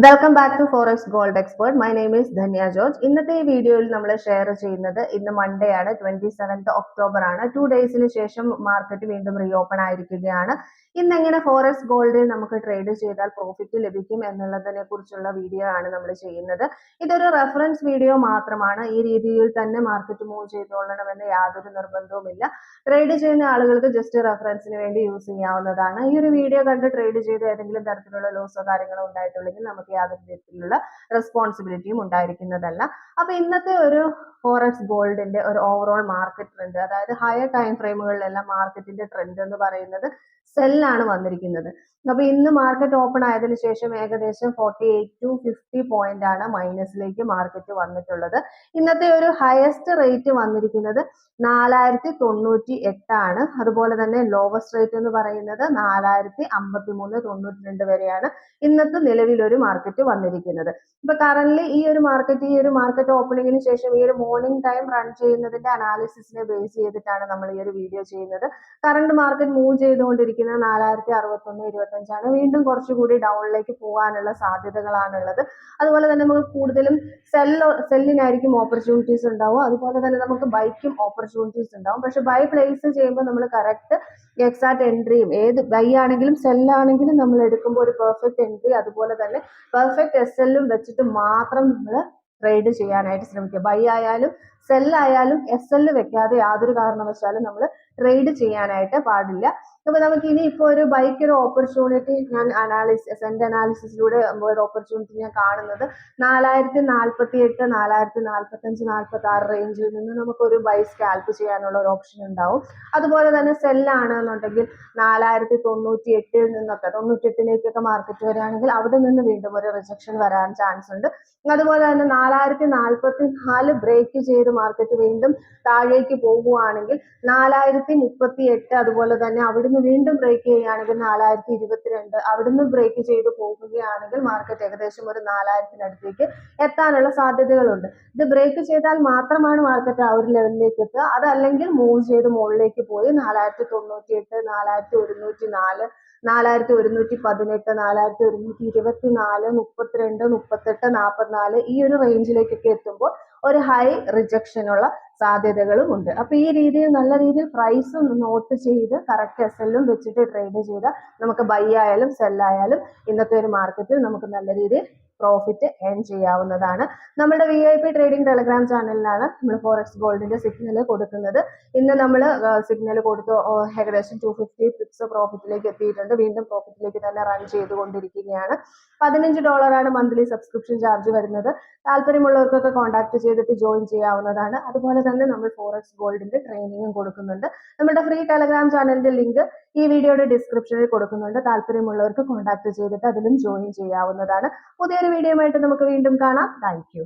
Welcome back to forex gold expert. My name is Dhanya George. ഇന്നത്തെ ഈ വീഡിയോയിൽ നമ്മൾ ഷെയർ ചെയ്യുന്നത് ഇന്ന് മൺഡേ ആണ്, 27th ഒക്ടോബർ ആണ്. 2 ഡേയ്സിന് ശേഷം മാർക്കറ്റ് വീണ്ടും റീ ഓപ്പൺ ആയിരിക്കുകയാണ്. ഇന്ന് എങ്ങനെ ഫോറക്സ് ഗോൾഡിൽ നമുക്ക് ട്രേഡ് ചെയ്താൽ പ്രോഫിറ്റ് ലഭിക്കും എന്നുള്ളതിനെ കുറിച്ചുള്ള വീഡിയോ ആണ് നമ്മൾ ചെയ്യുന്നത്. ഇതൊരു റെഫറൻസ് വീഡിയോ മാത്രമാണ്. ഈ രീതിയിൽ തന്നെ മാർക്കറ്റ് മൂവ് ചെയ്തോളണമെന്ന് യാതൊരു നിർബന്ധവുമില്ല. ട്രേഡ് ചെയ്യുന്ന ആളുകൾക്ക് ജസ്റ്റ് റെഫറൻസിന് വേണ്ടി യൂസ് ചെയ്യാവുന്നതാണ്. ഈ ഒരു വീഡിയോ കണ്ട് ട്രേഡ് ചെയ്ത് ഏതെങ്കിലും തരത്തിലുള്ള ലോസോ കാര്യങ്ങളോ ഉണ്ടായിട്ടുണ്ടെങ്കിൽ നമുക്ക് യാതൊരു വിധത്തിലുള്ള റെസ്പോൺസിബിലിറ്റിയും ഉണ്ടായിരിക്കുന്നതല്ല. അപ്പൊ ഇന്നത്തെ ഒരു ഫോറക്സ് ഗോൾഡിന്റെ ഒരു ഓവറോൾ മാർക്കറ്റ് ട്രെൻഡ്, അതായത് ഹയർ ടൈം ഫ്രെയിമുകളിലെല്ലാം മാർക്കറ്റിന്റെ ട്രെൻഡ് എന്ന് പറയുന്നത് സെല്ലാണ് വന്നിരിക്കുന്നത്. അപ്പൊ ഇന്ന് മാർക്കറ്റ് ഓപ്പൺ ആയതിനു ശേഷം ഏകദേശം 48 to 50 പോയിന്റ് ആണ് മൈനസിലേക്ക് മാർക്കറ്റ് വന്നിട്ടുള്ളത്. ഇന്നത്തെ ഒരു ഹയസ്റ്റ് റേറ്റ് വന്നിരിക്കുന്നത് 4098 ആണ്. അതുപോലെ തന്നെ ലോവസ്റ്റ് റേറ്റ് എന്ന് പറയുന്നത് 4053.92 വരെയാണ് ഇന്നത്തെ നിലവിലൊരു മാർക്കറ്റ് വന്നിരിക്കുന്നത്. ഇപ്പൊ കറന്റ് ഈ ഒരു മാർക്കറ്റ് ഓപ്പണിങ്ങിന് ശേഷം ഈ ഒരു മോർണിംഗ് ടൈം റൺ ചെയ്യുന്നതിന്റെ അനാലിസിസിനെ ബേസ് ചെയ്തിട്ടാണ് നമ്മൾ ഈ ഒരു വീഡിയോ ചെയ്യുന്നത്. കറന്റ് മാർക്കറ്റ് മൂവ് ചെയ്തുകൊണ്ടിരിക്കുന്നത് 4061.25 വീണ്ടും കുറച്ചുകൂടി ഡൗണിലേക്ക് പോകാനുള്ള സാധ്യതകളാണുള്ളത്. അതുപോലെ തന്നെ നമുക്ക് കൂടുതലും സെല്ലിനായിരിക്കും ഓപ്പർച്യൂണിറ്റീസ് ഉണ്ടാവും. അതുപോലെ തന്നെ നമുക്ക് ബൈക്കും ഓപ്പർച്യൂണിറ്റീസ് ഉണ്ടാവും. പക്ഷെ ബൈ പ്ലേസ് ചെയ്യുമ്പോൾ നമ്മൾ കറക്റ്റ് എക്സാക്ട് എൻട്രിയും, ഏത് ബൈ ആണെങ്കിലും സെല്ലാണെങ്കിലും നമ്മൾ എടുക്കുമ്പോൾ ഒരു പെർഫെക്റ്റ് എൻട്രി, അതുപോലെ തന്നെ പെർഫെക്റ്റ് SL വെച്ചിട്ട് മാത്രം നമ്മൾ ട്രേഡ് ചെയ്യാനായിട്ട് ശ്രമിക്കുക. ബൈ ആയാലും സെല്ലായാലും SL വെക്കാതെ യാതൊരു കാരണവശാലും നമ്മൾ ട്രേഡ് ചെയ്യാനായിട്ട് പാടില്ല. അപ്പൊ നമുക്ക് ഇനി ഇപ്പൊ ഒരു ബൈക്ക് ഒരു ഓപ്പർച്യൂണിറ്റി ഞാൻ എന്റെ അനാലിസിസിലൂടെ ഒരു ഓപ്പർച്യൂണിറ്റി ഞാൻ കാണുന്നത് 4048, 4045, 46 റേഞ്ചിൽ നിന്ന് നമുക്ക് ഒരു ബൈ സ്കാൽപ്പ് ചെയ്യാനുള്ള ഒരു ഓപ്ഷൻ ഉണ്ടാവും. അതുപോലെ തന്നെ സെല്ലാണെന്നുണ്ടെങ്കിൽ 4098 നിന്നൊക്കെ 98ലേക്കൊക്കെ മാർക്കറ്റ് വരികയാണെങ്കിൽ അവിടെ നിന്ന് വീണ്ടും ഒരു റിജക്ഷൻ വരാൻ ചാൻസ് ഉണ്ട്. അതുപോലെ തന്നെ 4044 ബ്രേക്ക് ചെയ്ത് മാർക്കറ്റ് വീണ്ടും താഴേക്ക് പോകുകയാണെങ്കിൽ 4038, അതുപോലെ തന്നെ അവിടുന്ന് വീണ്ടും ബ്രേക്ക് ചെയ്യുകയാണെങ്കിൽ 4022, അവിടുന്ന് ബ്രേക്ക് ചെയ്ത് പോകുകയാണെങ്കിൽ മാർക്കറ്റ് ഏകദേശം ഒരു 4000-അടുത്തേക്ക് എത്താനുള്ള സാധ്യതകളുണ്ട്. ഇത് ബ്രേക്ക് ചെയ്താൽ മാത്രമാണ് മാർക്കറ്റ് ആ ഒരു ലെവലിലേക്ക് എത്തുക. അതല്ലെങ്കിൽ മൂവ് ചെയ്ത് മുകളിലേക്ക് പോയി 4098, 4104, 4118, 4124, 32, 38, 44 ഈ ഒരു റേഞ്ചിലേക്കൊക്കെ എത്തുമ്പോൾ ഒരു ഹൈ റിജക്ഷനുള്ള സാധ്യതകളും ഉണ്ട്. അപ്പൊ ഈ രീതിയിൽ നല്ല രീതിയിൽ പ്രൈസ് നോട്ട് ചെയ്ത് കറക്റ്റ് SL വെച്ചിട്ട് ട്രേഡ് ചെയ്താൽ നമുക്ക് ബൈ ആയാലും സെല്ലായാലും ഇന്നത്തെ ഒരു മാർക്കറ്റിൽ നമുക്ക് നല്ല രീതിയിൽ പ്രോഫിറ്റ് ഏൺ ചെയ്യാവുന്നതാണ്. നമ്മുടെ VIP ട്രേഡിംഗ് ടെലഗ്രാം ചാനലിലാണ് നമ്മൾ ഫോറക്സ് ഗോൾഡിന്റെ സിഗ്നൽ കൊടുക്കുന്നത്. ഇന്ന് നമ്മൾ സിഗ്നൽ കൊടുത്ത് ഏകദേശം 250 പിപ്സ് പ്രോഫിറ്റിലേക്ക് എത്തിയിട്ടുണ്ട്. വീണ്ടും പ്രോഫിറ്റിലേക്ക് തന്നെ റൺ ചെയ്തുകൊണ്ടിരിക്കുകയാണ്. $15 മന്ത്ലി സബ്സ്ക്രിപ്ഷൻ ചാർജ് വരുന്നത്. താല്പര്യമുള്ളവർക്കൊക്കെ കോൺടാക്ട് ചെയ്തിട്ട് ജോയിൻ ചെയ്യാവുന്നതാണ്. അതുപോലെ തന്നെ നമ്മൾ ഫോറക്സ് ഗോൾഡിന്റെ ട്രെയിനിങ്ങും കൊടുക്കുന്നുണ്ട്. നമ്മുടെ ഫ്രീ ടെലഗ്രാം ചാനലിന്റെ ലിങ്ക് ഈ വീഡിയോയുടെ ഡിസ്ക്രിപ്ഷനിൽ കൊടുക്കുന്നുണ്ട്. താല്പര്യമുള്ളവർക്ക് കോൺടാക്ട് ചെയ്തിട്ട് അതിലും ജോയിൻ ചെയ്യാവുന്നതാണ്. പുതിയൊരു വീഡിയോ ആയിട്ട് നമുക്ക് വീണ്ടും കാണാം. Thank you.